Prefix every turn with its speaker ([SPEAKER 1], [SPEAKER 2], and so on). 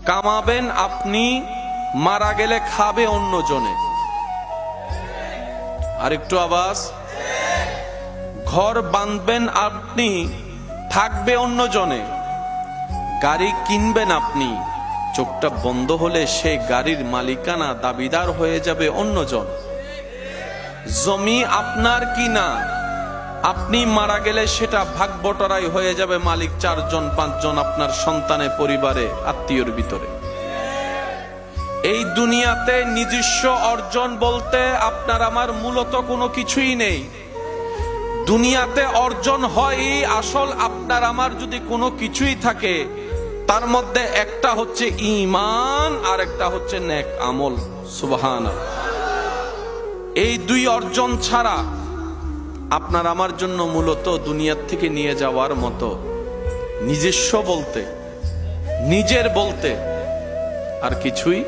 [SPEAKER 1] কামাবেন আপনি, মারা গেলে খাবে অন্যজনে। আর একটু আওয়াজ। ঘর বাঁধবেন আপনি, থাকবে অন্যজনে। গাড়ি কিনবেন আপনি, চোখটা বন্ধ হলে সে গাড়ির মালিকানা দাবিদার হয়ে যাবে অন্যজন। জমি আপনার কিনা, আপনি মারা গেলে সেটা ভাগ বটরাই হয়ে যাবে মালিক 4 জন 5 জন আপনার সন্তানে, পরিবারে, আত্মীয়র ভিতরে। এই দুনিয়াতে নিজস্ব অর্জন বলতে আপনার আমার মূলত কোনো কিছুই নেই। দুনিয়াতে অর্জন হয় আসল আপনার আমার যদি কোনো কিছুই থাকে, তার মধ্যে একটা হচ্ছে ঈমান আর একটা হচ্ছে নেক আমল। সুবহানাল্লাহ। এই 2 অর্জন ছাড়া আপনার আমার জন্য মূলত দুনিয়ার থেকে নিয়ে যাওয়ার মতো নিজস্ব বলতে, নিজের বলতে আর কিছুই